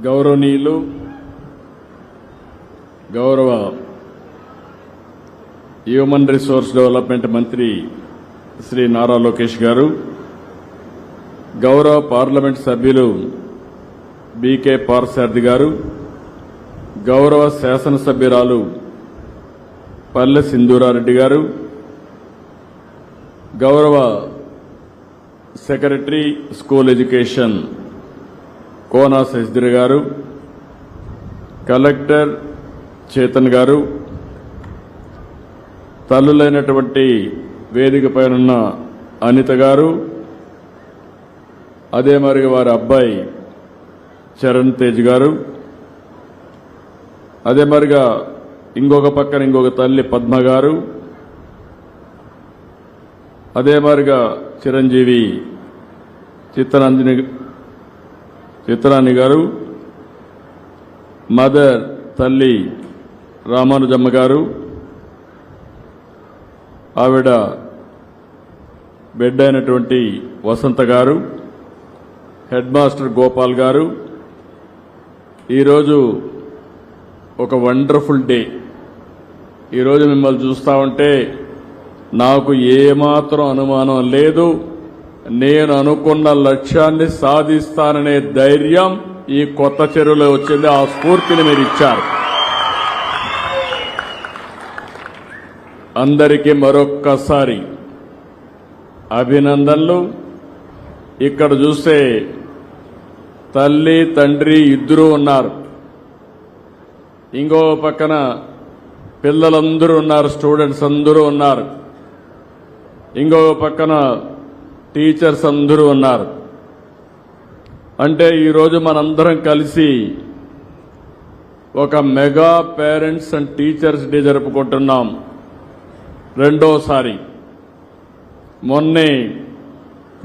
గౌరవనీయులు గౌరవ human resource development మంత్రి శ్రీ నారా లోకేష్ గారు, గౌరవ పార్లమెంట్ సభ్యులు బీకే పార్సారథి గారు, గౌరవ శాసనసభ్యురాలు పల్లె సింధూరారెడ్డి గారు, గౌరవ secretary school education Kona Sasidhar గారు, కలెక్టర్ చేతన్ గారు, తల్లులైనటువంటి వేదికపైనున్న అనిత గారు, అదే మరి వారి అబ్బాయి చరణ్ తేజ్ గారు, అదే మరిగా ఇంకొక పక్కన ఇంకొక తల్లి పద్మ గారు, అదే మరిగా చిరంజీవి చిత్రాని గారు, మదర్ తల్లి రామానుజమ్మ గారు, ఆవిడ బిడ్డ అయినటువంటి వసంత గారు, హెడ్ మాస్టర్ గోపాల్ గారు. ఈరోజు ఒక వండర్ఫుల్ డే. ఈరోజు మిమ్మల్ని చూస్తా ఉంటే నాకు ఏమాత్రం అనుమానం లేదు, నేను అనుకున్న లక్ష్యాన్ని సాధిస్తాననే ధైర్యం ఈ కొత్త చెరువులో వచ్చింది. ఆ స్ఫూర్తిని మీరు ఇచ్చారు. అందరికీ మరొక్కసారి అభినందనలు. ఇక్కడ చూస్తే తల్లి తండ్రి ఇద్దరూ ఉన్నారు, ఇంకో పక్కన పిల్లలందరూ ఉన్నారు, స్టూడెంట్స్ అందరూ ఉన్నారు, ఇంకో పక్కన టీచర్స్ అందరూ ఉన్నారు. అంటే ఈరోజు మనందరం కలిసి ఒక mega parents and teachers day జరుపుకుంటున్నాం. రెండోసారి, మొన్నే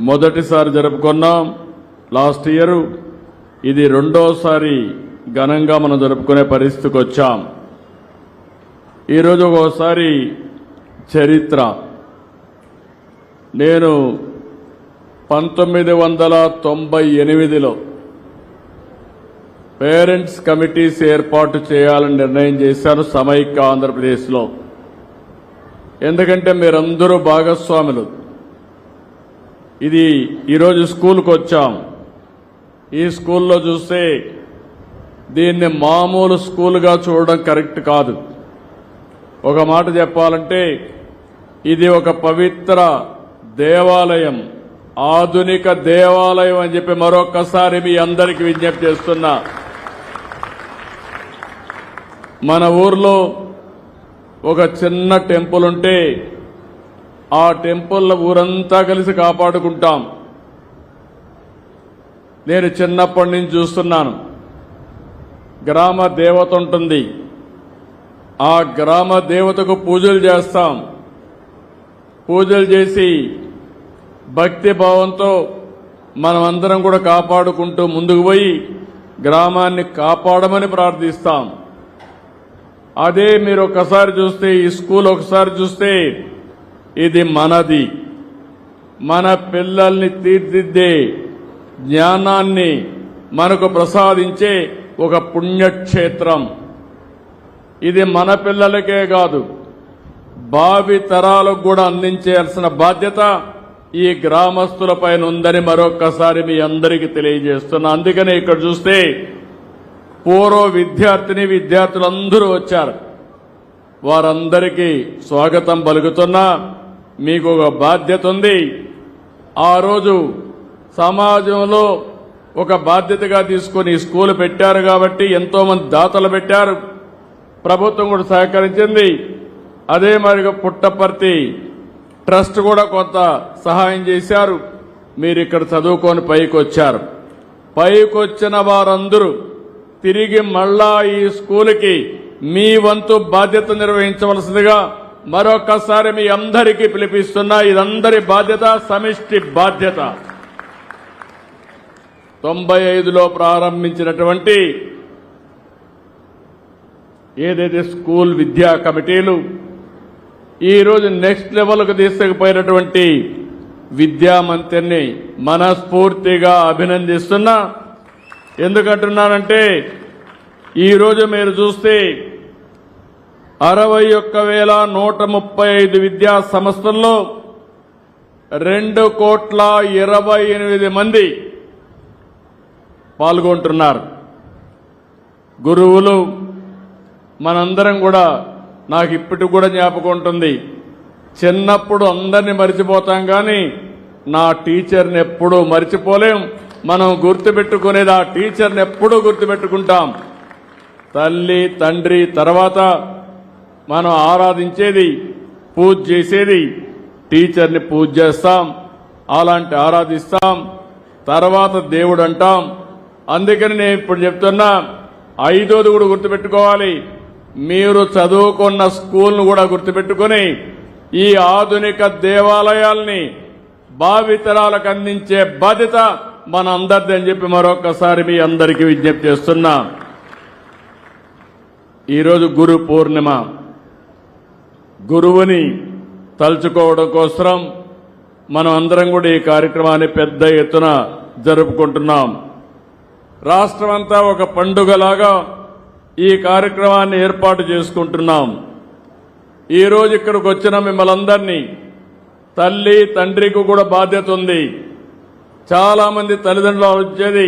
మొదటిసారి జరుపుకున్నాం లాస్ట్ ఇయర్. ఇది రెండోసారి ఘనంగా మనం జరుపుకునే పరిస్థితికి వచ్చాం. ఈరోజు ఒకసారి చరిత్ర. నేను 1998లో పేరెంట్స్ కమిటీస్ ఏర్పాటు చేయాలని నిర్ణయం చేశాను సమైక్య ఆంధ్రప్రదేశ్లో. ఎందుకంటే మీరందరూ భాగస్వాములు. ఇది ఈరోజు స్కూల్కి వచ్చాం. ఈ స్కూల్లో చూస్తే దీన్ని మామూలు స్కూల్గా చూడడం కరెక్ట్ కాదు. ఒక మాట చెప్పాలంటే ఇది ఒక పవిత్ర దేవాలయం, ఆధునిక దేవాలయం అని చెప్పి మరొకసారి మీ అందరికీ విజ్ఞప్తి చేస్తున్నా. మన ఊర్లో ఒక చిన్న టెంపుల్ ఉంటే ఆ టెంపుల్ ఊరంతా కలిసి కాపాడుకుంటాం. నేను చిన్నప్పటి నుంచి చూస్తున్నాను. గ్రామ దేవత ఉంటుంది, ఆ గ్రామ దేవతకు పూజలు చేస్తాం. పూజలు చేసి భక్తి భావంతో మనమందరం కూడా కాపాడుకుంటూ ముందుకు పోయి గ్రామాన్ని కాపాడమని ప్రార్థిస్తాం. అదే మీరు ఒకసారి చూస్తే, ఈ స్కూల్ ఒకసారి చూస్తే ఇది మనది. మన పిల్లల్ని తీర్చిదిద్దే జ్ఞానాన్ని మనకు ప్రసాదించే ఒక పుణ్యక్షేత్రం. ఇది మన పిల్లలకే కాదు, భావి తరాలకు కూడా అందించాల్సిన బాధ్యత ఈ గ్రామస్తులపైన ఉందని మరొక్కసారి మీ అందరికీ తెలియజేస్తున్నా. అందుకనే ఇక్కడ చూస్తే పూర్వ విద్యార్థులందరూ వచ్చారు. వారందరికీ స్వాగతం పలుకుతున్నా. మీకు ఒక బాధ్యత ఉంది. ఆ రోజు సమాజంలో ఒక బాధ్యతగా తీసుకుని స్కూల్ పెట్టారు కాబట్టి ఎంతో మంది దాతలు పెట్టారు, ప్రభుత్వం కూడా సహకరించింది. అదే మరిగా పుట్టపర్తి ట్రస్ట్ కూడా కొంత సహాయం చేశారు. మీరు ఇక్కడ చదువుకొని పైకి వచ్చారు. పైకి వచ్చిన వారందరూ తిరిగి మళ్ళా ఈ స్కూల్కి మీ వంతు బాధ్యత నిర్వహించవలసిందిగా మరొకసారి మీ అందరికీ పిలిపిస్తున్నా. ఇదందరి బాధ్యత, సమిష్టి బాధ్యత. 95లో ప్రారంభించినటువంటి ఏదైతే స్కూల్ విద్యా కమిటీలు ఈ రోజు నెక్స్ట్ లెవెల్కు తీసుకుపోయినటువంటి విద్యామంత్రిని మనస్ఫూర్తిగా అభినందిస్తున్నా. ఎందుకంటున్నానంటే ఈరోజు మీరు చూస్తే 61,135 విద్యా సంస్థల్లో 2,28 మంది పాల్గొంటున్నారు. గురువులు మనందరం కూడా, నాకు ఇప్పటికి కూడా జ్ఞాపకం ఉంటుంది, చిన్నప్పుడు అందరినీ మర్చిపోతాం కానీ నా టీచర్ని ఎప్పుడూ మర్చిపోలేం. మనం గుర్తుపెట్టుకునేది ఆ టీచర్ని ఎప్పుడూ గుర్తుపెట్టుకుంటాం. తల్లి తండ్రి తర్వాత మనం ఆరాధించేది, పూజ చేసేది టీచర్ని పూజ చేస్తాం, అలాంటి ఆరాధిస్తాం, తర్వాత దేవుడు అంటాం. అందుకని నేను ఇప్పుడు చెప్తున్నా, 5వది కూడా గుర్తుపెట్టుకోవాలి. మీరు చదువుకున్న స్కూల్ను కూడా గుర్తుపెట్టుకుని ఈ ఆధునిక దేవాలయాల్ని భావితరాలకు అందించే బాధ్యత మన అందరిది అని చెప్పి మరొకసారి మీ అందరికీ విజ్ఞప్తి చేస్తున్నా. ఈరోజు గురు పూర్ణిమ. గురువుని తలుచుకోవడం కోసం మనం అందరం కూడా ఈ కార్యక్రమాన్ని పెద్ద ఎత్తున జరుపుకుంటున్నాం. రాష్ట్రమంతా ఒక పండుగలాగా ఈ కార్యక్రమాన్ని ఏర్పాటు చేసుకుంటున్నాం. ఈరోజు ఇక్కడికి వచ్చిన మిమ్మల్ని అందరినీ, తల్లి తండ్రికి కూడా బాధ్యత ఉంది. చాలా మంది తల్లిదండ్రులు ఆలోచించేది,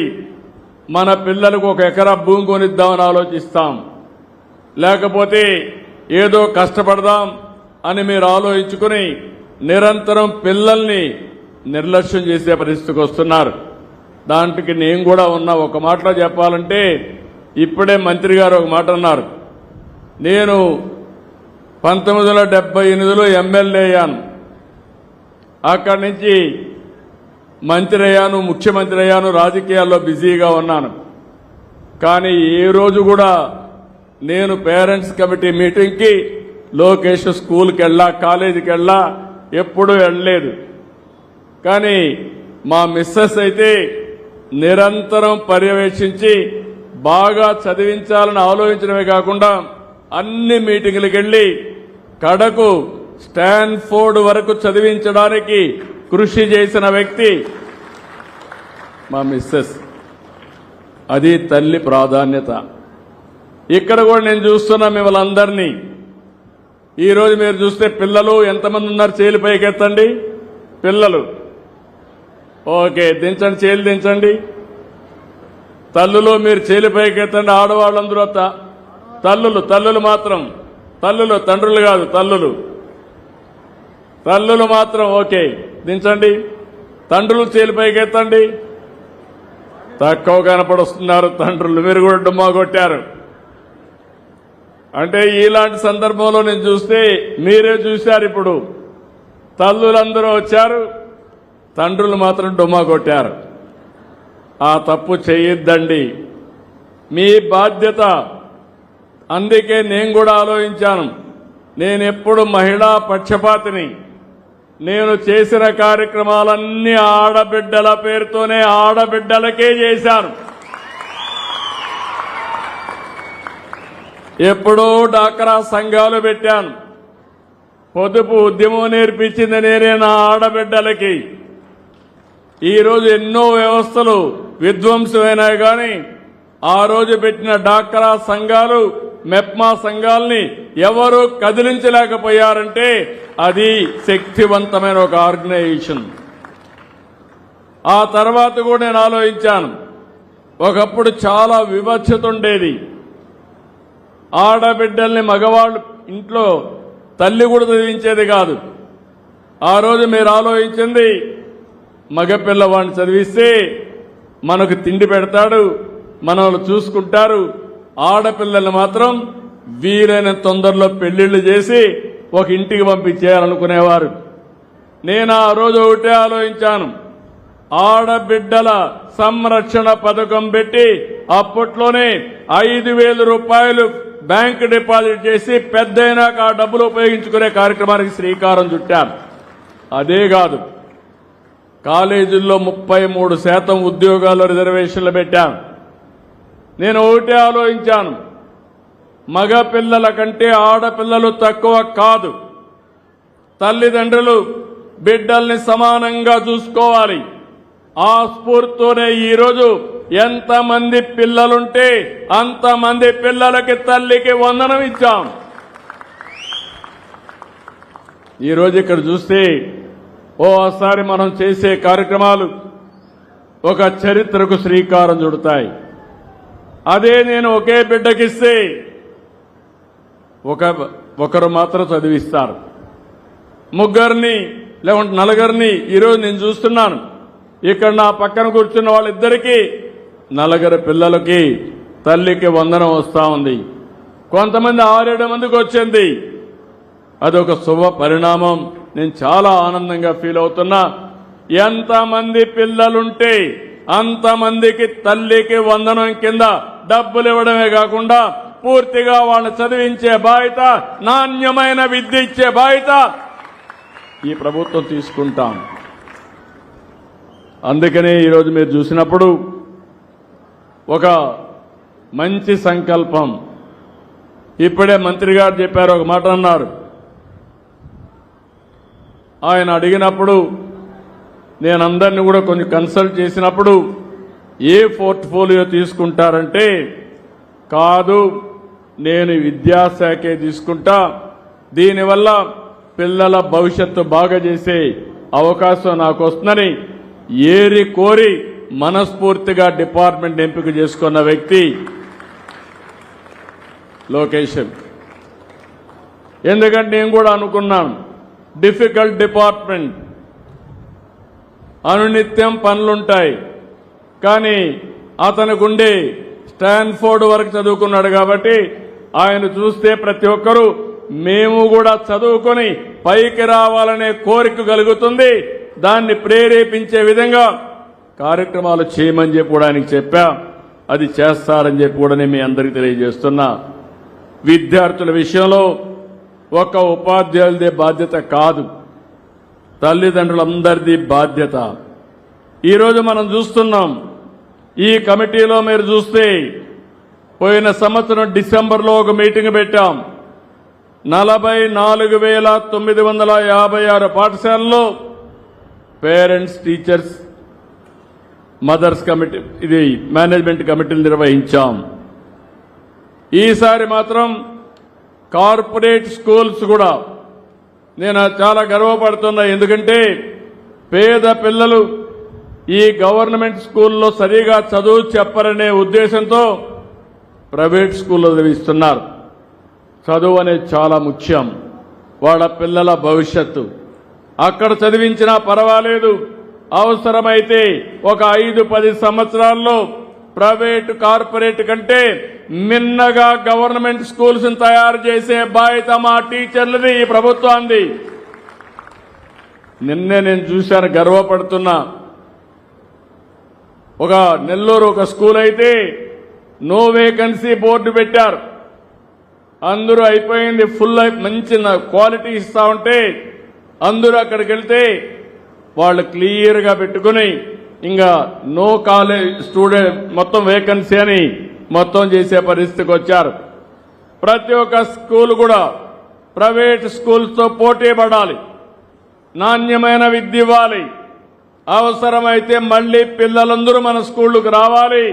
మన పిల్లలకు 1 ఎకరా భూమి కొనిద్దామని ఆలోచిస్తాం, లేకపోతే ఏదో కష్టపడదాం అని మీరు ఆలోచించుకుని నిరంతరం పిల్లల్ని నిర్లక్ష్యం చేసే పరిస్థితికి వస్తున్నారు. దాంట్కి నేను కూడా ఉన్నా. ఒక మాటలో చెప్పాలంటే, ఇప్పుడే మంత్రి గారు ఒక మాట అన్నారు, నేను 1978లో ఎమ్మెల్యే అయ్యాను, అక్కడి నుంచి మంత్రి అయ్యాను, ముఖ్యమంత్రి అయ్యాను, రాజకీయాల్లో బిజీగా ఉన్నాను. కానీ ఏ రోజు కూడా నేను పేరెంట్స్ కమిటీ మీటింగ్కి లోకేష్ స్కూల్కి వెళ్ళా, కాలేజీకి వెళ్ళా, ఎప్పుడూ వెళ్ళలేదు. కానీ మా మిస్సెస్ అయితే నిరంతరం పర్యవేక్షించి బాగా చదివించాలని ఆలోచించడమే కాకుండా అన్ని మీటింగులకు వెళ్లి కడకు స్టాన్ఫోర్డ్ వరకు చదివించడానికి కృషి చేసిన వ్యక్తి మా మిస్సెస్. అది తల్లి ప్రాధాన్యత. ఇక్కడ కూడా నేను చూస్తున్నా మిమ్మల్ని అందరినీ. ఈరోజు మీరు చూస్తే పిల్లలు ఎంతమంది ఉన్నారు? చేలు పైకెత్తండి. పిల్లలు ఓకే, దించండి, చేలు దించండి. తల్లులు మీరు చేలు పైకెత్తండి. ఆడవాళ్ళందరూ తల్లులు మాత్రం, తండ్రులు కాదు, తల్లులు మాత్రం ఓకే, దించండి. తండ్రులు చేలు పైకెత్తండి. తక్కువ కనపడుస్తున్నారు తండ్రులు, మీరు కూడా డుమ్మా కొట్టారు. అంటే ఇలాంటి సందర్భంలో నేను చూస్తే మీరే చూశారు. ఇప్పుడు తల్లులందరూ వచ్చారు, తండ్రులు మాత్రం డుమ్మా కొట్టారు. ఆ తప్పు చేయొద్దండి, మీ బాధ్యత. అందుకే నేను కూడా ఆలోచించాను, నేనెప్పుడు మహిళా పక్షపాతిని. నేను చేసిన కార్యక్రమాలన్నీ ఆడబిడ్డల పేరుతోనే, ఆడబిడ్డలకే చేశాను. ఎప్పుడో డాక్రా సంఘాలు పెట్టాను. పొదుపు ఉద్యమం నేర్పించింది నేనే నా ఆడబిడ్డలకి. ఈరోజు ఎన్నో వ్యవస్థలు విధ్వంసమైనాయి కానీ ఆ రోజు పెట్టిన డాక్రా సంఘాలు, మెప్మా సంఘాలని ఎవరు కదిలించలేకపోయారంటే అది శక్తివంతమైన ఒక ఆర్గనైజేషన్. ఆ తర్వాత కూడా నేను ఆలోచించాను, ఒకప్పుడు చాలా వివక్షత ఉండేది. ఆడబిడ్డల్ని మగవాళ్ళు ఇంట్లో తల్లి కూడా చదివించేది కాదు. ఆ రోజు మీరు ఆలోచించింది, మగపిల్లవాడిని చదివిస్తే మనకు తిండి పెడతాడు, మనల్ని చూసుకుంటారు. ఆడపిల్లల్ని మాత్రం వీలైన తొందరలో పెళ్లిళ్లు చేసి ఒక ఇంటికి పంపించేయాలనుకునేవారు. నేను ఆ రోజు ఒకటే ఆలోచించాను, ఆడబిడ్డల సంరక్షణ పథకం పెట్టి అప్పట్లోనే 5,000 రూపాయలు బ్యాంకు డిపాజిట్ చేసి పెద్దయినాక ఆ డబ్బులు ఉపయోగించుకునే కార్యక్రమానికి శ్రీకారం చుట్టాను. అదే కాదు, కాలేజీల్లో 33% ఉద్యోగాల్లో రిజర్వేషన్లు పెట్టాను. నేను ఒకటే ఆలోచించాను, మగ పిల్లల కంటే ఆడపిల్లలు తక్కువ కాదు. తల్లిదండ్రులు బిడ్డల్ని సమానంగా చూసుకోవాలి. ఆ స్ఫూర్తితోనే ఈరోజు ఎంతమంది పిల్లలుంటే అంతమంది పిల్లలకి తల్లికి వందనం ఇచ్చాం. ఈరోజు ఇక్కడ చూస్తే ఓసారి మనం చేసే కార్యక్రమాలు ఒక చరిత్రకు శ్రీకారం చుడతాయి. అదే నేను ఒకే బిడ్డకిస్తే ఒకరు మాత్రం చదివిస్తారు, ముగ్గురిని లేకుంటే నలుగురిని. ఈరోజు నేను చూస్తున్నాను ఇక్కడ నా పక్కన కూర్చున్న వాళ్ళిద్దరికీ నలుగురు పిల్లలకి తల్లికి వందనం వస్తా ఉంది. కొంతమంది 6-7 మందికి వచ్చింది. అదొక శుభ పరిణామం. నేను చాలా ఆనందంగా ఫీల్ అవుతున్నా. ఎంతమంది పిల్లలుంటే అంతమందికి తల్లికి వందనం కింద డబ్బులు ఇవ్వడమే కాకుండా పూర్తిగా వాళ్ళని చదివించే బాధ్యత, నాణ్యమైన విద్య ఇచ్చే బాధ్యత ఈ ప్రభుత్వం తీసుకుంటాం. అందుకనే ఈరోజు మీరు చూసినప్పుడు ఒక మంచి సంకల్పం. ఇప్పుడే మంత్రి గారు చెప్పారు, ఒక మాట అన్నారు. ఆయన అడిగినప్పుడు నేను అందరినీ కూడా కొంచెం కన్సల్ట్ చేసినప్పుడు ఏ పోర్ట్ఫోలియో తీసుకుంటారంటే, కాదు నేను విద్యాశాఖే తీసుకుంటా, దీనివల్ల పిల్లల భవిష్యత్తు బాగా చేసే అవకాశం నాకు వస్తుందని ఏరి కోరి మనస్ఫూర్తిగా డిపార్ట్మెంట్ ఎంపిక చేసుకున్న వ్యక్తి లోకేష్. ఎందుకంటే నేను కూడా అనుకున్నాను, డిఫికల్ట్ డిపార్ట్మెంట్, అనునిత్యం పనులుంటాయి. కానీ అతనికి ఉండే స్టాన్ఫోర్డ్ వరకు చదువుకున్నాడు కాబట్టి ఆయన చూస్తే ప్రతి ఒక్కరూ మేము కూడా చదువుకొని పైకి రావాలనే కోరిక కలుగుతుంది. దాన్ని ప్రేరేపించే విధంగా కార్యక్రమాలు చేయమని చెప్పి కూడా ఆయనకి చెప్పా. అది చేస్తారని చెప్పి కూడా నేను మీ అందరికీ తెలియజేస్తున్నా. విద్యార్థుల విషయంలో ఒక ఉపాధ్యాయులదే బాధ్యత కాదు, తల్లిదండ్రులందరిది బాధ్యత. ఈరోజు మనం చూస్తున్నాం, ఈ కమిటీలో మీరు చూస్తే పోయిన సంవత్సరం డిసెంబర్లో ఒక మీటింగ్ పెట్టాం. 44,956 పాఠశాలల్లో పేరెంట్స్, టీచర్స్, మదర్స్ కమిటీ, ఇది మేనేజ్మెంట్ కమిటీలు నిర్వహించాం. ఈసారి మాత్రం కార్పొరేట్ స్కూల్స్ కూడా నేను చాలా గర్వపడుతున్నా. ఎందుకంటే పేద పిల్లలు ఈ గవర్నమెంట్ స్కూల్లో సరిగా చదువు చెప్పరనే ఉద్దేశంతో ప్రైవేట్ స్కూల్లో చదివిస్తున్నారు. చదువు అనేది చాలా ముఖ్యం, వాళ్ళ పిల్లల భవిష్యత్తు. అక్కడ చదివించినా పర్వాలేదు, అవసరమైతే ఒక 5-10 సంవత్సరాల్లో ప్రైవేటు, కార్పొరేట్ కంటే మిన్నగా గవర్నమెంట్ స్కూల్స్ తయారు చేసే బాధ్యత మా టీచర్లది, ఈ ప్రభుత్వాన్ని. నిన్నే నేను చూశాను, గర్వపడుతున్నా. ఒక నెల్లూరు ఒక స్కూల్ అయితే నో వేకెన్సీ బోర్డు పెట్టారు. అందరూ అయిపోయింది, ఫుల్ మంచి క్వాలిటీ ఇస్తా ఉంటే అందరూ అక్కడికి వెళ్తే వాళ్ళు క్లియర్గా పెట్టుకుని ఇంకా నో కాలేజ్ స్టూడెంట్ మొత్తం వేకెన్సీ అని మొత్తం చేసే పరిస్థితికి వచ్చారు. ప్రతి ఒక్క స్కూల్ కూడా ప్రైవేట్ స్కూల్స్తో పోటీ పడాలి, నాణ్యమైన విద్య ఇవ్వాలి. అవసరమైతే మళ్లీ పిల్లలందరూ మన స్కూళ్లకు రావాలి.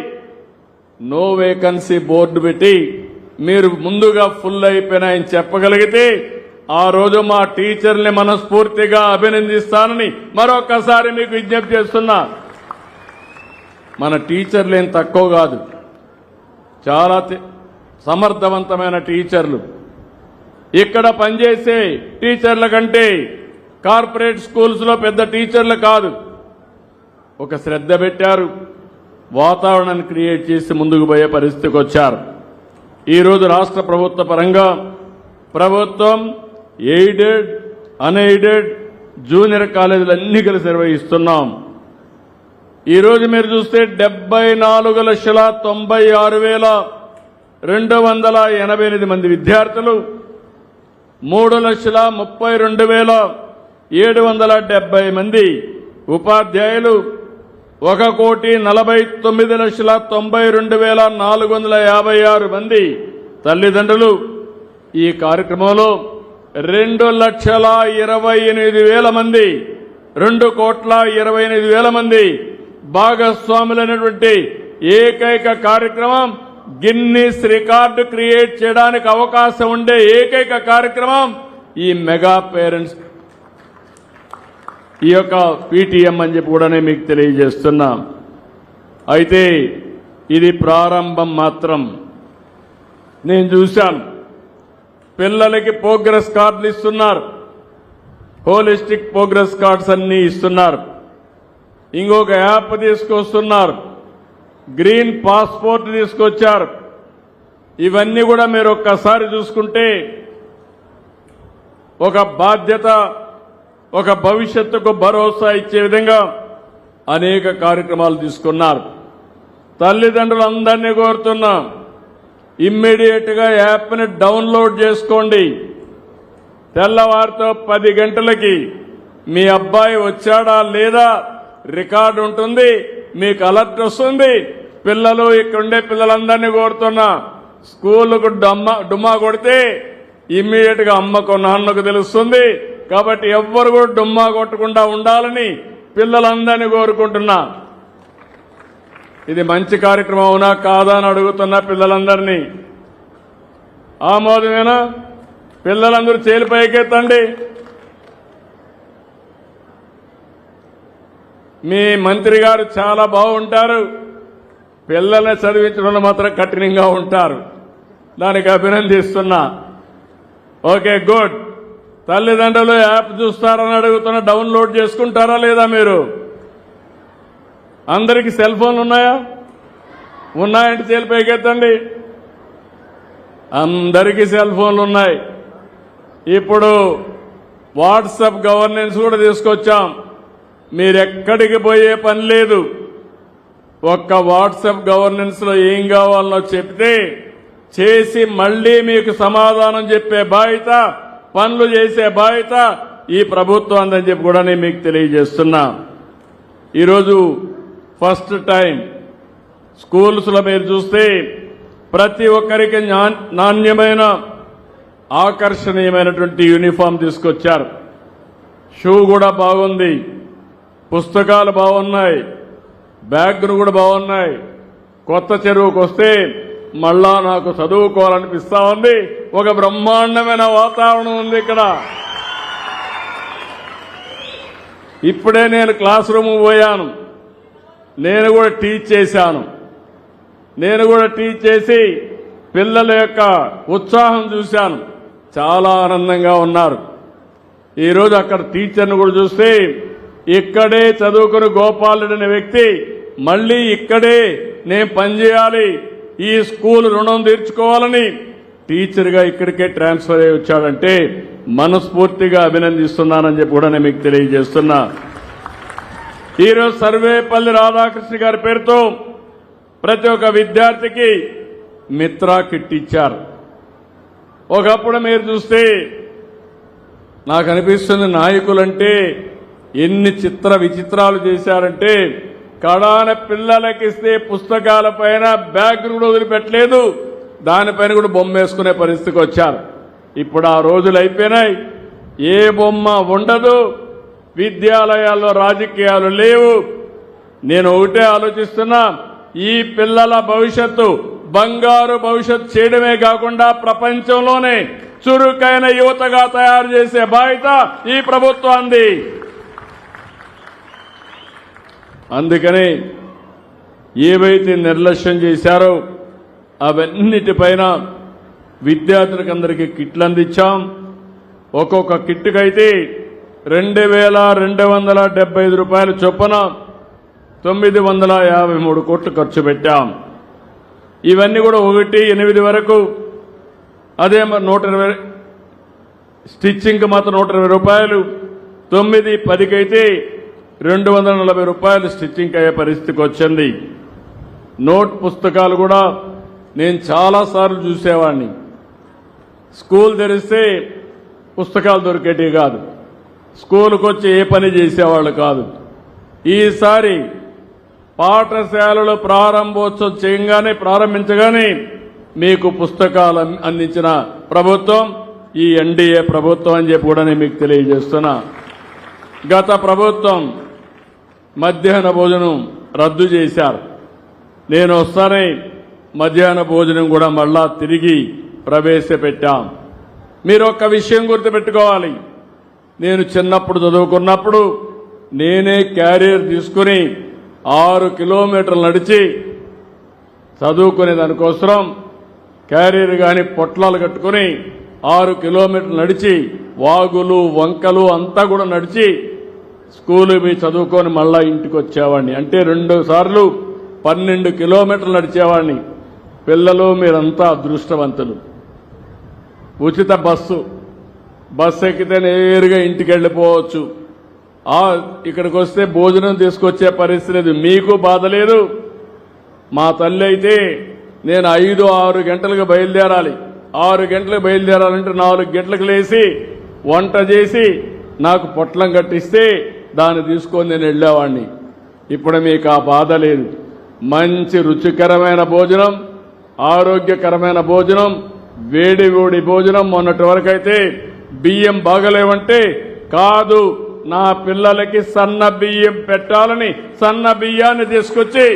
నో వేకెన్సీ బోర్డు పెట్టి మీరు ముందుగా ఫుల్ అయిపోయినాయని చెప్పగలిగితే ఆ రోజు మా టీచర్ని మనస్ఫూర్తిగా అభినందిస్తానని మరొకసారి మీకు విజ్ఞప్తి చేస్తున్నా. మన టీచర్లు ఏం తక్కువ కాదు, చాలా సమర్థవంతమైన టీచర్లు. ఇక్కడ పనిచేసే టీచర్ల కంటే కార్పొరేట్ స్కూల్స్లో పెద్ద టీచర్లు కాదు. ఒక శ్రద్ధ పెట్టారు, వాతావరణాన్ని క్రియేట్ చేసి ముందుకు పోయే పరిస్థితికి వచ్చారు. ఈరోజు రాష్ట్ర ప్రభుత్వ పరంగా ప్రభుత్వం ఎయిడెడ్, అన్ఎయిడెడ్, జూనియర్ కాలేజీలు అన్ని కలిసి నిర్వహిస్తున్నాం. ఈరోజు మీరు చూస్తే 74,96,288 మంది విద్యార్థులు, 3,32,770 మంది ఉపాధ్యాయులు, 1,49,92,456 మంది తల్లిదండ్రులు. ఈ కార్యక్రమంలో 2,28,000 మంది, 2,28,000 మంది భాగస్వాములైనటువంటి ఏకైక కార్యక్రమం, గిన్నిస్ రికార్డు క్రియేట్ చేయడానికి అవకాశం ఉండే ఏకైక కార్యక్రమం ఈ మెగా పేరెంట్స్ ఈ యొక్క పీటీఎం అని చెప్పి కూడా మీకు తెలియజేస్తున్నా. అయితే ఇది ప్రారంభం మాత్రం. నేను చూశాను, పిల్లలకి ప్రోగ్రెస్ కార్డులు ఇస్తున్నారు, హోలిస్టిక్ ప్రోగ్రెస్ కార్డ్స్ అన్ని ఇస్తున్నారు. ఇంకొక యాప్ తీసుకొస్తున్నారు, గ్రీన్ పాస్పోర్ట్ తీసుకొచ్చారు. ఇవన్నీ కూడా మీరు ఒక్కసారి చూసుకుంటే ఒక బాధ్యత, ఒక భవిష్యత్తుకు భరోసా ఇచ్చే విధంగా అనేక కార్యక్రమాలు తీసుకున్నారు. తల్లిదండ్రులందరినీ కోరుతున్నాం, ఇమ్మీడియట్ గా యాప్ని డౌన్లోడ్ చేసుకోండి. తెల్లవారితో 10 గంటలకి మీ అబ్బాయి వచ్చాడా లేదా రికార్డు ఉంటుంది, మీకు అలర్ట్ వస్తుంది. పిల్లలు ఇక్కడుండే పిల్లలందరినీ కోరుతున్నా, స్కూలుకు డుమ్మా కొడితే ఇమ్మీడియట్ గా అమ్మకు నాన్నకు తెలుస్తుంది. కాబట్టి ఎవ్వరు కూడా డుమ్మా కొట్టకుండా ఉండాలని పిల్లలందరినీ కోరుకుంటున్నా. ఇది మంచి కార్యక్రమం అవునా కాదా అని అడుగుతున్నా పిల్లలందరినీ. ఆమోదమేనా? పిల్లలందరూ చేలు పైకెత్తండి. మీ మంత్రి గారు చాలా బాగుంటారు, పిల్లల్ని చదివించడంలో మాత్రం కఠినంగా ఉంటారు. దానికి అభినందిస్తున్నా. Okay, good. తల్లిదండ్రులు యాప్ చూస్తారని అడుగుతున్నా, డౌన్లోడ్ చేసుకుంటారా లేదా? మీరు అందరికీ సెల్ ఫోన్లు ఉన్నాయా? ఉన్నాయంటే చేలు పైకెత్తండి. అందరికీ సెల్ ఫోన్లు ఉన్నాయి. ఇప్పుడు వాట్సాప్ గవర్నెన్స్ కూడా తీసుకొచ్చాం. మీరెక్కడికి పోయే పని లేదు. ఒక్క వాట్సాప్ గవర్నెన్స్ లో ఏం కావాలనో చెప్తే చేసి మళ్లీ మీకు సమాధానం చెప్పే బాధ్యత, పనులు చేసే బాధ్యత ఈ ప్రభుత్వం అందని చెప్పి కూడా నేను మీకు తెలియజేస్తున్నా. ఈరోజు ఫస్ట్ టైం స్కూల్స్ లో మీరు చూస్తే ప్రతి ఒక్కరికి నాణ్యమైన ఆకర్షణీయమైనటువంటి యూనిఫామ్ తీసుకొచ్చారు. షూ కూడా బాగుంది, పుస్తకాలు బాగున్నాయి, బ్యాగులు కూడా బాగున్నాయి. కొత్త చెరువుకు వస్తే మళ్ళా నాకు చదువుకోవాలనిపిస్తా ఉంది. ఒక బ్రహ్మాండమైన వాతావరణం ఉంది ఇక్కడ. ఇప్పుడే నేను క్లాస్ రూమ్ పోయాను, నేను కూడా టీచ్ చేశాను. నేను కూడా టీచ్ చేసి పిల్లల యొక్క ఉత్సాహం చూశాను, చాలా ఆనందంగా ఉన్నారు. ఈరోజు అక్కడ టీచర్ను కూడా చూస్తే ఇక్కడే చదువుకుని గోపాలుడు అనే వ్యక్తి మళ్లీ ఇక్కడే నేను పనిచేయాలి, ఈ స్కూల్ రుణం తీర్చుకోవాలని టీచర్గా ఇక్కడికే ట్రాన్స్ఫర్ అయ్యి వచ్చాడంటే మనస్ఫూర్తిగా అభినందిస్తున్నానని చెప్పి కూడా నేను మీకు తెలియజేస్తున్నా. ఈరోజు సర్వేపల్లి రాధాకృష్ణ గారి పేరుతో ప్రతి ఒక్క విద్యార్థికి మిత్రా కిట్ ఇచ్చారు. ఒకప్పుడు మీరు చూస్తే నాకు అనిపిస్తుంది, నాయకులంటే ఎన్ని చిత్ర విచిత్రాలు చేశారంటే కడాన పిల్లలకిస్తే పుస్తకాల పైన బ్యాగ్ కూడా వదిలిపెట్టలేదు, దానిపైన కూడా బొమ్మ వేసుకునే పరిస్థితికి వచ్చారు. ఇప్పుడు ఆ రోజులు అయిపోయినాయి. ఏ బొమ్మ ఉండదు, విద్యాలయాల్లో రాజకీయాలు లేవు. నేను ఒకటే ఆలోచిస్తున్నా, ఈ పిల్లల భవిష్యత్తు బంగారు భవిష్యత్తు చేయడమే కాకుండా ప్రపంచంలోనే చురుకైన యువతగా తయారు చేసే బాధ్యత ఈ ప్రభుత్వానికి. అందుకని ఏవైతే నిర్లక్ష్యం చేశారో అవన్నిటిపైన విద్యార్థులకు అందరికీ కిట్లు అందించాం. ఒక్కొక్క కిట్టుకైతే 2,275 రూపాయల చొప్పున 953 కోట్లు ఖర్చు పెట్టాం. ఇవన్నీ కూడా 1-8 వరకు, అదే మరి 120 స్టిచ్చింగ్ మాత్రం 120 రూపాయలు, 9-10 అయితే 240 రూపాయలు స్టిచ్చింగ్ అయ్యే పరిస్థితికి వచ్చింది. నోట్ పుస్తకాలు కూడా నేను చాలాసార్లు చూసేవాడిని. స్కూల్ తెరిస్తే పుస్తకాలు దొరికేటివి కాదు, స్కూలుకు వచ్చి ఏ పని చేసేవాళ్ళు కాదు. ఈసారి పాఠశాలలు ప్రారంభించగానే మీకు పుస్తకాలు అందించిన ప్రభుత్వం ఈ ఎన్డీఏ ప్రభుత్వం అని చెప్పి కూడా నేను మీకు తెలియజేస్తున్నా. గత ప్రభుత్వం మధ్యాహ్న భోజనం రద్దు చేశారు. నేను వస్తానే మధ్యాహ్న భోజనం కూడా మళ్ళా తిరిగి ప్రవేశపెట్టాం. మీరు ఒక్క విషయం గుర్తుపెట్టుకోవాలి. నేను చిన్నప్పుడు చదువుకున్నప్పుడు నేనే క్యారియర్ తీసుకుని 6 కిలోమీటర్లు నడిచి చదువుకునే దానికోసం క్యారియర్ కానీ పొట్లాలు కట్టుకుని 6 కిలోమీటర్లు నడిచి వాగులు వంకలు అంతా కూడా నడిచి స్కూలు పోయి చదువుకొని మళ్ళా ఇంటికి వచ్చేవాడిని. అంటే 2 సార్లు 12 కిలోమీటర్లు నడిచేవాడిని. పిల్లలు మీరంతా అదృష్టవంతులు. ఉచిత బస్సు ఎక్కితే నేరుగా ఇంటికి వెళ్ళిపోవచ్చు. ఇక్కడికి వస్తే భోజనం తీసుకొచ్చే పరిస్థితి లేదు. మీకు బాధ లేదు. మా తల్లి అయితే నేను 5-6 గంటలకు బయలుదేరాలి. 6 గంటలకు బయలుదేరాలంటే 4 గంటలకు లేచి వంట చేసి నాకు పొట్లం కట్టిస్తే దాన్ని తీసుకొని నేను వెళ్ళేవాడిని. ఇప్పుడు మీకు ఆ బాధ లేదు. మంచి రుచికరమైన భోజనం, ఆరోగ్యకరమైన భోజనం, వేడి భోజనం. మొన్నటి వరకు అయితే బియ్యం బాగలేవంటే కాదు, నా పిల్లలకి సన్న బియ్యం పెట్టాలని సన్న బియ్యాన్ని తీసుకొచ్చి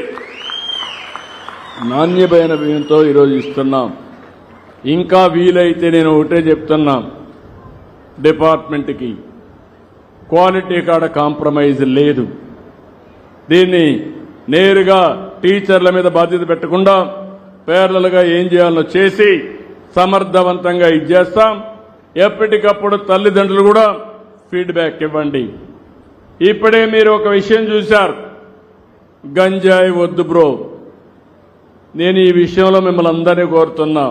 నాణ్యమైన బియ్యంతో ఈరోజు ఇస్తున్నాం. ఇంకా వీలైతే నేను ఒకటే చెప్తున్నా, డిపార్ట్మెంట్కి క్వాలిటీ కాడ కాంప్రమైజ్ లేదు. దీన్ని నేరుగా టీచర్ల మీద బాధ్యత పెట్టకుండా పేర్లలుగా ఏం చేయాలో చేసి సమర్థవంతంగా ఇచ్చేస్తాం. ఎప్పటికప్పుడు తల్లిదండ్రులు కూడా ఫీడ్బ్యాక్ ఇవ్వండి. ఇప్పుడే మీరు ఒక విషయం చూశారు, గంజాయి వద్దు బ్రో. నేను ఈ విషయంలో మిమ్మల్ని అందరినీ కోరుతున్నా,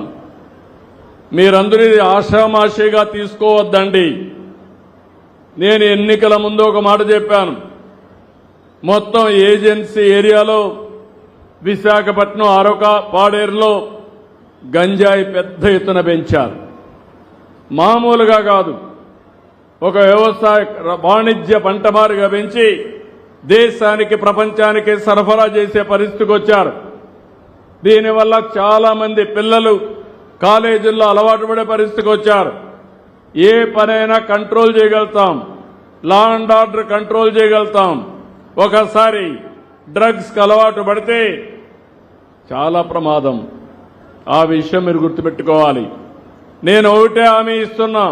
మీరందరూ ఇది ఆషామాషిగా తీసుకోవద్దండి. నేను ఎన్నికల ముందు ఒక మాట చెప్పాను, మొత్తం ఏజెన్సీ ఏరియాలో విశాఖపట్నం అరొక పాడేరులో గంజాయి పెద్ద ఎత్తున పెంచారు. మామూలుగా కాదు, ఒక వ్యవసాయ వాణిజ్య పంటమారుగా పెంచి దేశానికి ప్రపంచానికి సరఫరా చేసే పరిస్థితికి వచ్చారు. దీనివల్ల చాలా మంది పిల్లలు కాలేజీల్లో అలవాటు పడే పరిస్థితికి వచ్చారు. ఏ పనైనా కంట్రోల్ చేయగలుగుతాం, లా అండ్ ఆర్డర్ కంట్రోల్ చేయగలుగుతాం. ఒకసారి డ్రగ్స్కి అలవాటు పడితే చాలా ప్రమాదం. ఆ విషయం మీరు గుర్తుపెట్టుకోవాలి. నేను ఒకటే హామీ ఇస్తున్నా,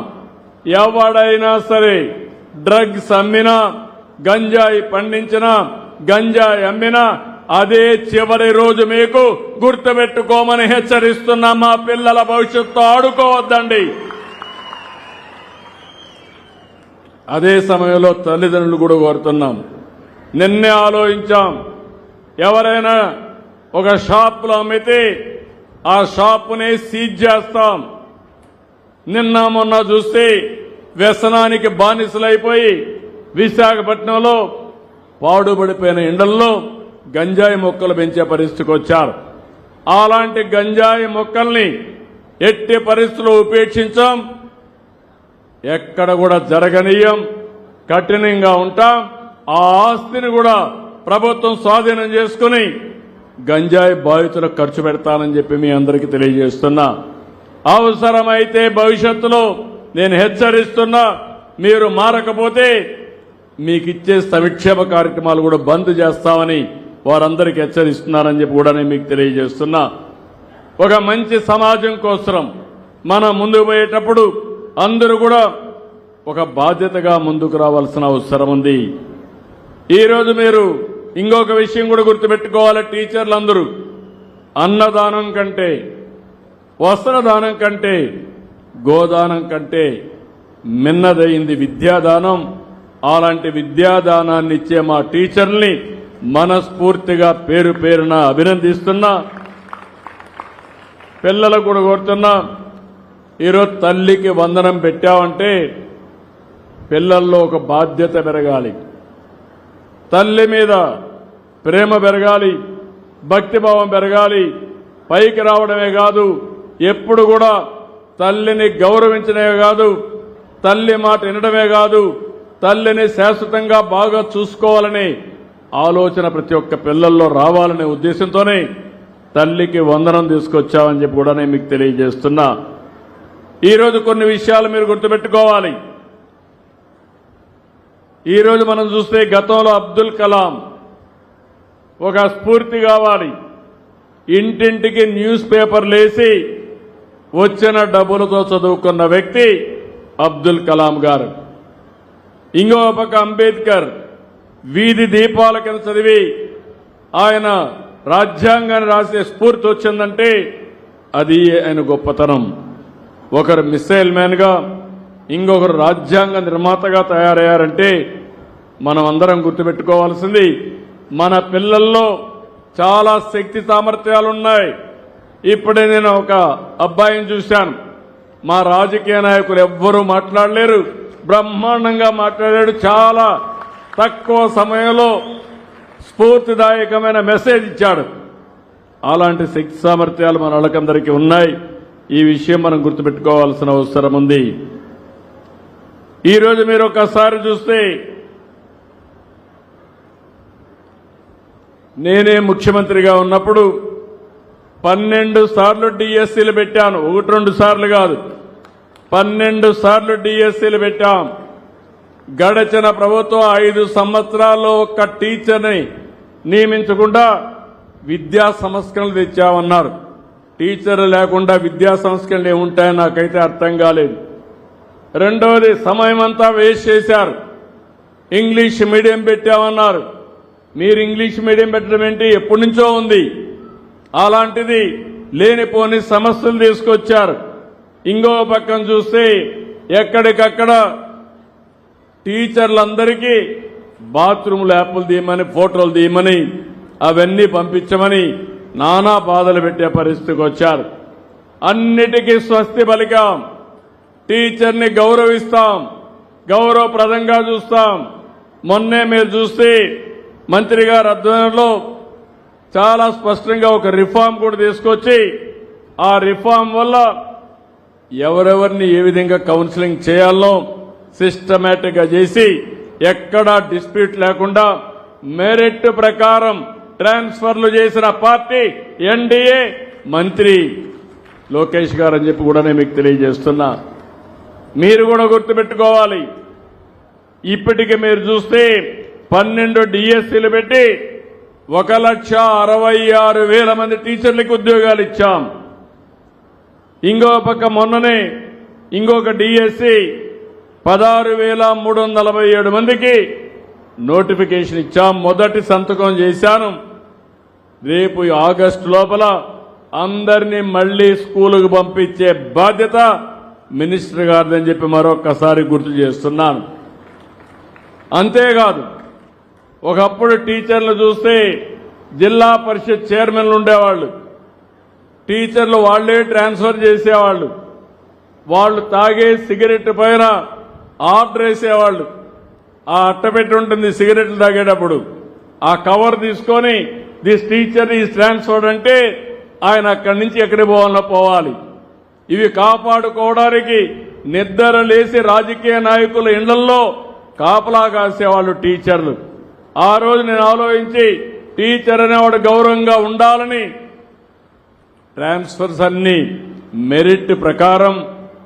ఎవడైనా సరే డ్రగ్స్ అమ్మినా, గంజాయి పండించినా, గంజాయి అమ్మినా అదే చివరి రోజు మీకు గుర్తుపెట్టుకోమని హెచ్చరిస్తున్నా. మా పిల్లల భవిష్యత్తు ఆడుకోవద్దండి. అదే సమయంలో తల్లిదండ్రులు కూడా కోరుతున్నాం, నిన్నే ఆలోచించాం, ఎవరైనా ఒక షాపులో అమ్మితే ఆ షాపుని సీజ్ చేస్తాం. నిన్న మొన్న చూస్తే వ్యసనానికి బానిసలైపోయి విశాఖపట్నంలో పాడుబడిపోయిన ఎండల్లో గంజాయి మొక్కలు పెంచే పరిస్థితికి వచ్చారు. అలాంటి గంజాయి మొక్కల్ని ఎట్టి పరిస్థితుల్లో ఉపేక్షించాం, ఎక్కడ కూడా జరగనీయం, కఠినంగా ఉంటాం. ఆ ఆస్తిని కూడా ప్రభుత్వం స్వాధీనం చేసుకుని గంజాయి బాధితులకు ఖర్చు పెడతానని చెప్పి మీ అందరికీ తెలియజేస్తున్నా. అవసరమైతే భవిష్యత్తులో నేను హెచ్చరిస్తున్నా, మీరు మారకపోతే మీకు ఇచ్చే సంక్షేమ కార్యక్రమాలు కూడా బంద్ చేస్తామని వారందరికీ హెచ్చరిస్తున్నారని చెప్పి కూడా నేను మీకు తెలియజేస్తున్నా. ఒక మంచి సమాజం కోసం మనం ముందుకు పోయేటప్పుడు అందరూ కూడా ఒక బాధ్యతగా ముందుకు రావాల్సిన అవసరం ఉంది. ఈరోజు మీరు ఇంకొక విషయం కూడా గుర్తుపెట్టుకోవాలి, టీచర్లందరూ అన్నదానం కంటే, వస్త్రదానం కంటే, గోదానం కంటే మిన్నదైంది విద్యాదానం. అలాంటి విద్యాదానాన్ని ఇచ్చే మా టీచర్ని మనస్ఫూర్తిగా పేరు పేరున అభినందిస్తున్నా. పిల్లలకు కూడా కోరుతున్నా, ఈరోజు తల్లికి వందనం పెట్టామంటే పిల్లల్లో ఒక బాధ్యత పెరగాలి, తల్లి మీద ప్రేమ పెరగాలి, భక్తిభావం పెరగాలి. పైకి రావడమే కాదు, ఎప్పుడు కూడా తల్లిని గౌరవించడమే కాదు, తల్లి మాట వినడమే కాదు, తల్లిని శాశ్వతంగా బాగా చూసుకోవాలనే ఆలోచన ప్రతి ఒక్క పిల్లల్లో రావాలనే ఉద్దేశంతోనే తల్లికి వందనం తీసుకొచ్చామని చెప్పి కూడా నేను మీకు తెలియజేస్తున్నా. ఈరోజు కొన్ని విషయాలు మీరు గుర్తుపెట్టుకోవాలి. ఈరోజు మనం చూస్తే గతంలో అబ్దుల్ కలాం ఒక స్ఫూర్తి కావాలి. ఇంటింటికి న్యూస్ పేపర్లు వేసి వచ్చిన డబ్బులతో చదువుకున్న వ్యక్తి అబ్దుల్ కలాం గారు. ఇంకో పక్క అంబేద్కర్ వీధి దీపాల కింద చదివి ఆయన రాజ్యాంగాన్ని రాసే స్ఫూర్తి వచ్చిందంటే అది ఆయన గొప్పతనం. ఒకరు మిసైల్ మ్యాన్ గా ఇంకొకరు రాజ్యాంగ నిర్మాతగా తయారయ్యారంటే మనం అందరం గుర్తుపెట్టుకోవాల్సింది మన పిల్లల్లో చాలా శక్తి సామర్థ్యాలు ఉన్నాయి. ఇప్పుడే నేను ఒక అబ్బాయిని చూశాను, మా రాజకీయ నాయకులు ఎవ్వరూ మాట్లాడలేరు, బ్రహ్మాండంగా మాట్లాడాడు. చాలా తక్కువ సమయంలో స్ఫూర్తిదాయకమైన మెసేజ్ ఇచ్చాడు. అలాంటి శక్తి సామర్థ్యాలు మన వాళ్ళకందరికీ ఉన్నాయి. ఈ విషయం మనం గుర్తుపెట్టుకోవాల్సిన అవసరం ఉంది. ఈరోజు మీరు ఒకసారి చూస్తే నేనే ముఖ్యమంత్రిగా ఉన్నప్పుడు 12 సార్లు డిఎస్సీలు పెట్టాను. 1-2 సార్లు కాదు, 12 సార్లు డిఎస్సీలు పెట్టాం. గడచిన ప్రభుత్వం 5 సంవత్సరాల్లో ఒక్క టీచర్ని నియమించకుండా విద్యా సంస్కరణలు తెచ్చామన్నారు. టీచర్లు లేకుండా విద్యా సంస్కరణలు ఏముంటాయని నాకైతే అర్థం కాలేదు. రెండవది, సమయం అంతా వేస్ట్ చేశారు. ఇంగ్లీష్ మీడియం పెట్టామన్నారు. మీరు ఇంగ్లీష్ మీడియం పెట్టడం ఏంటి? ఎప్పటి నుంచో ఉంది. అలాంటిది లేనిపోని సమస్యలు తీసుకొచ్చారు. ఇంకో పక్కన చూస్తే ఎక్కడికక్కడ టీచర్లందరికీ బాత్రూమ్ ల్యాపులు తీయమని, ఫోటోలు తీయమని, అవన్నీ పంపించమని నానా బాధలు పెట్టే పరిస్థితికి వచ్చారు. అన్నిటికీ స్వస్తి పలికాం. టీచర్ని గౌరవిస్తాం, గౌరవప్రదంగా చూస్తాం. మొన్నే మీరు చూస్తే మంత్రి గారి ఆధ్వర్యంలో చాలా స్పష్టంగా ఒక రిఫార్మ్ కూడా తీసుకొచ్చి ఆ రిఫార్మ్ వల్ల ఎవరెవరిని ఏ విధంగా కౌన్సిలింగ్ చేయాలో సిస్టమేటిక్ గా చేసి ఎక్కడా డిస్ప్యూట్ లేకుండా మెరిట్ ప్రకారం ట్రాన్స్ఫర్లు చేసిన పార్టీ ఎన్డీఏ. మంత్రి లోకేష్ గారు అని చెప్పి కూడా నేను మీకు తెలియజేస్తున్నా. మీరు కూడా గుర్తుపెట్టుకోవాలి, ఇప్పటికి మీరు చూస్తే 12 డిఎస్సీలు పెట్టి 1,66,000 మంది టీచర్లకు ఉద్యోగాలు ఇచ్చాం. ఇంకో పక్క మొన్ననే ఇంకొక డిఎస్సీ 16,347 మందికి నోటిఫికేషన్ ఇచ్చాం. మొదటి సంతకం చేశాను. రేపు ఆగస్టు లోపల అందరినీ మళ్లీ స్కూలుకు పంపించే బాధ్యత మినిస్టర్ గారిదని చెప్పి మరొక్కసారి గుర్తు చేస్తున్నాను. అంతేకాదు, ఒకప్పుడు టీచర్లు చూస్తే జిల్లా పరిషత్ చైర్మన్లు ఉండేవాళ్ళు. టీచర్లు వాళ్లే ట్రాన్స్ఫర్ చేసేవాళ్ళు. వాళ్ళు తాగే సిగరెట్ పైన ఆర్డర్ వేసేవాళ్ళు. ఆ అట్టపెట్టి ఉంటుంది సిగరెట్లు తాగేటప్పుడు, ఆ కవర్ తీసుకొని దిస్ టీచర్ ఈజ్ ట్రాన్స్ఫర్డ్ అంటే ఆయన అక్కడి నుంచి ఎక్కడికి పోవాలన్నా పోవాలి. ఇవి కాపాడుకోవడానికి నిద్ర లేసి రాజకీయ నాయకుల ఇళ్లలో కాపలా కాసేవాళ్ళు టీచర్లు. ఆ రోజు నేను ఆలోచించి టీచర్ అనేవాడు గౌరవంగా ఉండాలని ట్రాన్స్ఫర్స్ అన్ని మెరిట్ ప్రకారం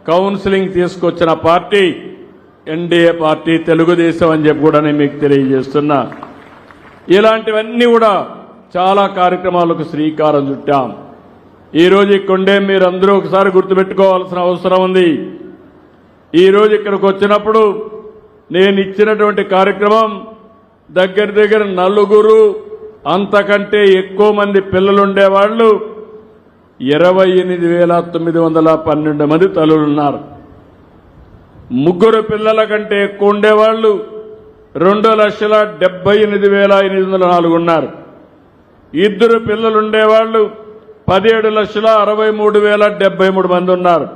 కౌన్సిలింగ్ తీసుకొచ్చిన పార్టీ ఎన్డీఏ పార్టీ, తెలుగుదేశం అని చెప్పి కూడా నేను మీకు తెలియజేస్తున్నా. ఇలాంటివన్నీ కూడా చాలా కార్యక్రమాలకు శ్రీకారం చుట్టాం. ఈరోజు ఇక్కడే మీరందరూ ఒకసారి గుర్తుపెట్టుకోవాల్సిన అవసరం ఉంది. ఈరోజు ఇక్కడికి వచ్చినప్పుడు నేను ఇచ్చినటువంటి కార్యక్రమం దగ్గర 4 అంతకంటే ఎక్కువ మంది పిల్లలుండేవాళ్లు 28,912 మంది తల్లులున్నారు. 3 పిల్లల కంటే ఎక్కువ ఉండేవాళ్లు 2,78,804 ఉన్నారు. 2 పిల్లలుండేవాళ్లు 17,63,073 మంది ఉన్నారు.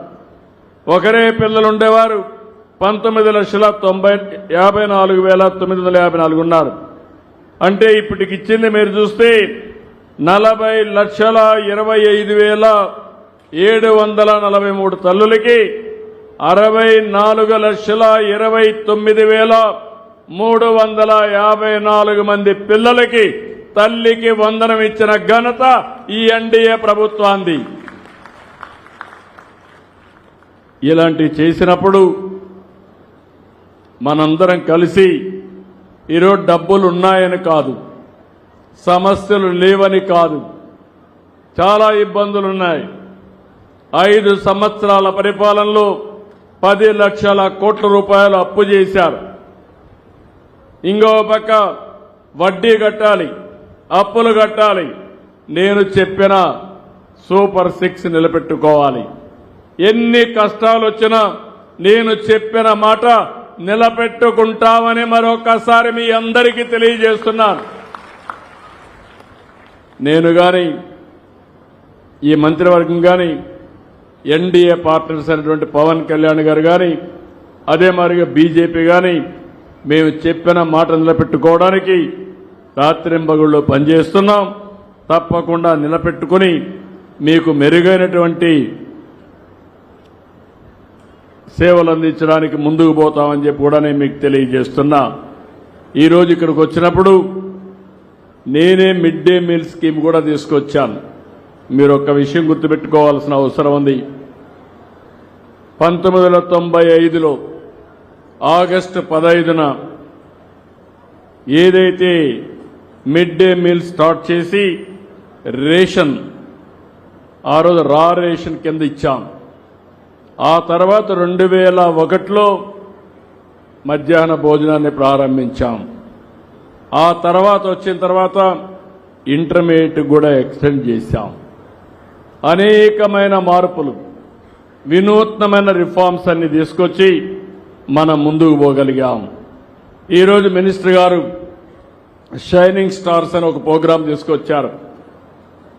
ఒకరే పిల్లలుండేవారు 19,54,954 ఉన్నారు. అంటే ఇప్పటికి ఇచ్చింది మీరు చూస్తే 40,25,743 తల్లులకి 64,29,354 మంది పిల్లలకి తల్లికి వందనం ఇచ్చిన ఘనత ఈ ఎన్డీఏ ప్రభుత్వాంది. ఇలాంటి చేసినప్పుడు మనందరం కలిసి ఈరోజు డబ్బులు ఉన్నాయని కాదు, సమస్యలు లేవని కాదు, చాలా ఇబ్బందులున్నాయి. 5 సంవత్సరాల పరిపాలనలో 10 లక్షల కోట్ల రూపాయలు అప్పు చేశారు. ఇంకో పక్క వడ్డీ కట్టాలి, అప్పులు కట్టాలి. నేను చెప్పిన సూపర్ 6 నిలబెట్టుకోవాలి. ఎన్ని కష్టాలు వచ్చినా నేను చెప్పిన మాట నిలబెట్టుకుంటామని మరొకసారి మీ అందరికీ తెలియజేస్తున్నాను. నేను గాని ఈ మంత్రివర్గం గాని ఎన్డీఏ పార్ట్నర్స్ అయినటువంటి పవన్ కళ్యాణ్ గారు గాని అదే మాదిరిగా బీజేపీ గాని మేము చెప్పిన మాట నిలబెట్టుకోవడానికి రాత్రింబగళ్ళు పనిచేస్తున్నాం. తప్పకుండా నిలబెట్టుకుని మీకు మెరుగైనటువంటి సేవలు అందించడానికి ముందుకు పోతామని చెప్పి కూడా నేను మీకు తెలియజేస్తున్నా. ఈరోజు ఇక్కడికి వచ్చినప్పుడు నేనే మిడ్ డే మీల్ స్కీమ్ కూడా తీసుకొచ్చాను. మీరు ఒక్క విషయం గుర్తుపెట్టుకోవాల్సిన అవసరం ఉంది. 1995లో ఆగస్టు 15న ఏదైతే మిడ్ డే మీల్ స్టార్ట్ చేసి రేషన్ ఆ రోజు రా రేషన్ కింద ఇచ్చాం. ఆ తర్వాత 2001లో మధ్యాహ్న భోజనాన్ని ప్రారంభించాం. ఆ తర్వాత వచ్చిన తర్వాత ఇంటర్మీడియట్ కూడా ఎక్స్టెండ్ చేశాం. అనేకమైన మార్పులు, వినూత్నమైన రిఫార్మ్స్ అన్ని తీసుకొచ్చి మనం ముందుకు పోగలిగాం. ఈరోజు మినిస్టర్ గారు షైనింగ్ స్టార్స్ అని ఒక ప్రోగ్రాం తీసుకొచ్చారు.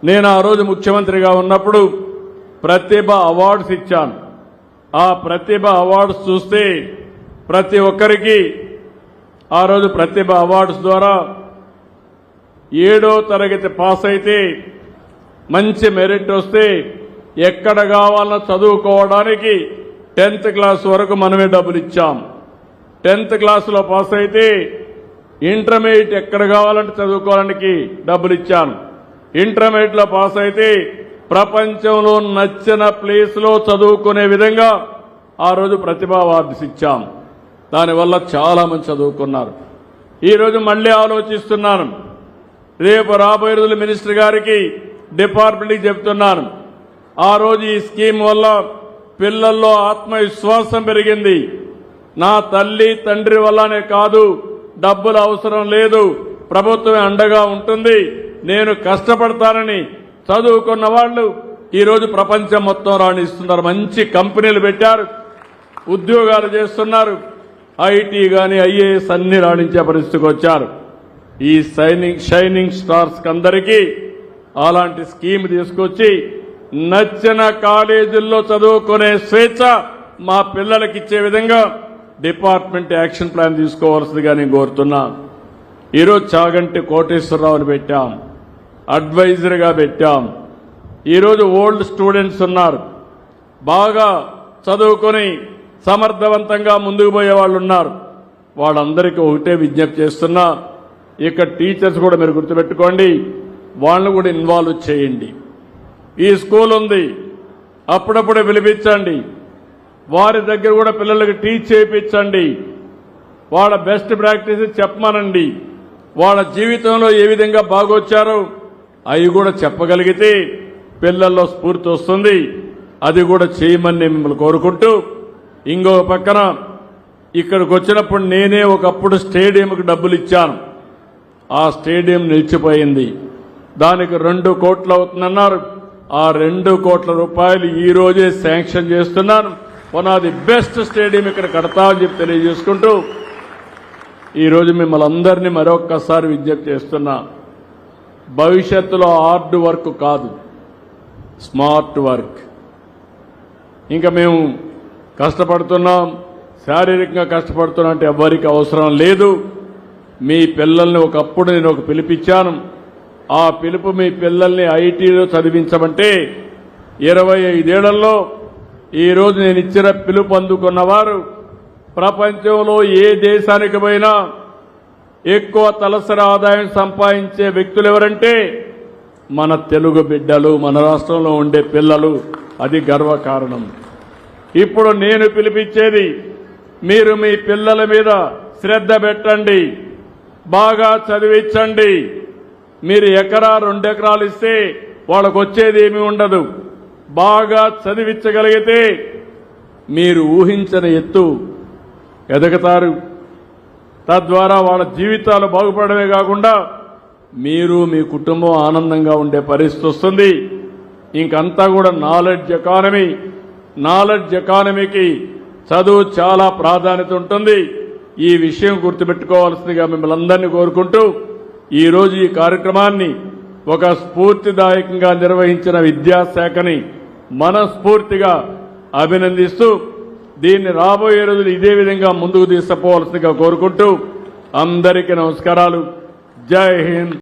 నేను ఆ రోజు ముఖ్యమంత్రిగా ఉన్నప్పుడు ప్రతిభ అవార్డ్స్ ఇచ్చాను. ఆ ప్రతిభ అవార్డ్స్ చూస్తే ప్రతి ఒక్కరికి ఆ రోజు ప్రతిభ అవార్డ్స్ ద్వారా 7వ తరగతి పాస్ అయితే మంచి మెరిట్ వస్తే ఎక్కడ కావాలన్నా చదువుకోవడానికి 10th క్లాస్ వరకు మనమే డబ్బులు ఇచ్చాం. 10th క్లాసులో పాస్ అయితే ఇంటర్మీడియట్ ఎక్కడ కావాలంటే చదువుకోవడానికి డబ్బులు ఇచ్చాను. ఇంటర్మీడియట్లో పాస్ అయితే ప్రపంచంలో నచ్చిన ప్లేస్లో చదువుకునే విధంగా ఆ రోజు ప్రతిభా అవార్డ్స్ ఇచ్చాం. దానివల్ల చాలా మంది చదువుకున్నారు. ఈరోజు మళ్లీ ఆలోచిస్తున్నాను. రేపు రాబోయే రోజులు మినిస్టర్ గారికి డిపార్ట్మెంట్కి చెప్తున్నాను. ఆ రోజు ఈ స్కీమ్ వల్ల పిల్లల్లో ఆత్మవిశ్వాసం పెరిగింది. నా తల్లి తండ్రి వల్లనే కాదు, డబ్బులు అవసరం లేదు, ప్రభుత్వమే అండగా ఉంటుంది, నేను కష్టపడతానని చదువుకున్న వాళ్ళు ఈరోజు ప్రపంచం మొత్తం రాణిస్తున్నారు. మంచి కంపెనీలు పెట్టారు, ఉద్యోగాలు చేస్తున్నారు. ఐటీ కానీ ఐఏఎస్ అన్ని రాణించే పరిస్థితికి వచ్చారు. ఈ షైనింగ్ స్టార్స్ అందరికీ అలాంటి స్కీమ్ తీసుకొచ్చి నచ్చిన కాలేజీల్లో చదువుకునే స్వేచ్ఛ మా పిల్లలకి ఇచ్చే విధంగా డిపార్ట్మెంట్ యాక్షన్ ప్లాన్ తీసుకోవాల్సిందిగా నేను కోరుతున్నా. ఈరోజు చాగంటి కోటేశ్వరరావుని పెట్టాం, అడ్వైజర్గా పెట్టాం. ఈరోజు ఓల్డ్ స్టూడెంట్స్ ఉన్నారు, బాగా చదువుకొని సమర్థవంతంగా ముందుకు పోయే వాళ్ళు ఉన్నారు. వాళ్ళందరికీ ఒకటే విజ్ఞప్తి చేస్తున్నా, ఇక్కడ టీచర్స్ కూడా మీరు గుర్తుపెట్టుకోండి, వాళ్ళని కూడా ఇన్వాల్వ్ చేయండి. ఈ స్కూల్ ఉంది, అప్పుడప్పుడే పిలిపించండి, వారి దగ్గర కూడా పిల్లలకి టీచ్ చేయించండి, వాళ్ళ బెస్ట్ ప్రాక్టీస్ చెప్పమనండి. వాళ్ళ జీవితంలో ఏ విధంగా బాగొచ్చారో అవి కూడా చెప్పగలిగితే పిల్లల్లో స్ఫూర్తి వస్తుంది. అది కూడా చేయమని నేను మిమ్మల్ని కోరుకుంటూ, ఇంకో పక్కన ఇక్కడికి వచ్చినప్పుడు నేనే ఒకప్పుడు స్టేడియంకి డబ్బులు ఇచ్చాను. ఆ స్టేడియం నిలిచిపోయింది. దానికి 2 కోట్లు అవుతుందన్నారు. ఆ 2 కోట్ల రూపాయలు ఈ రోజే శాంక్షన్ చేస్తున్నాను. పునాది బెస్ట్ స్టేడియం ఇక్కడ కడతామని చెప్పి తెలియజేసుకుంటూ ఈరోజు మిమ్మల్ని అందరినీ మరొక్కసారి విజ్ఞప్తి చేస్తున్నా. భవిష్యత్తులో హార్డ్ వర్క్ కాదు, స్మార్ట్ వర్క్. ఇంకా మేము కష్టపడుతున్నాం, శారీరకంగా కష్టపడుతున్నా అంటే ఎవ్వరికి అవసరం లేదు. మీ పిల్లల్ని ఒకప్పుడు నేను ఒక పిలిపించాను. ఆ పిలుపు మీ పిల్లల్ని ఐటీలో చదివించమంటే 25 ఏళ్లలో ఈరోజు నేను ఇచ్చిన పిలుపు అందుకున్నవారు ప్రపంచంలో ఏ దేశానికి పోయినా ఎక్కువ తలసరి ఆదాయం సంపాదించే వ్యక్తులు ఎవరంటే మన తెలుగు బిడ్డలు, మన రాష్ట్రంలో ఉండే పిల్లలు. అది గర్వకారణం. ఇప్పుడు నేను పిలిపించేది, మీరు మీ పిల్లల మీద శ్రద్ధ పెట్టండి, బాగా చదివించండి. మీరు 1-2 ఎకరాలు ఇస్తే వాళ్ళకు వచ్చేది ఏమీ ఉండదు. బాగా చదివించగలిగితే మీరు ఊహించని ఎత్తు ఎదగతారు. తద్వారా వాళ్ళ జీవితాలు బాగుపడమే కాకుండా మీరు మీ కుటుంబం ఆనందంగా ఉండే పరిస్థితి వస్తుంది. ఇంకంతా కూడా నాలెడ్జ్ ఎకానమీకి చదువు చాలా ప్రాధాన్యత ఉంటుంది. ఈ విషయం గుర్తుపెట్టుకోవాల్సిందిగా మిమ్మల్ని అందరినీ కోరుకుంటూ ఈరోజు ఈ కార్యక్రమాన్ని ఒక స్ఫూర్తిదాయకంగా నిర్వహించిన విద్యాశాఖని మనస్ఫూర్తిగా అభినందిస్తూ దీన్ని రాబోయే రోజులు ఇదే విధంగా ముందుకు తీసుకుపోవాల్సిందిగా కోరుకుంటూ అందరికీ నమస్కారాలు. జై హింద్.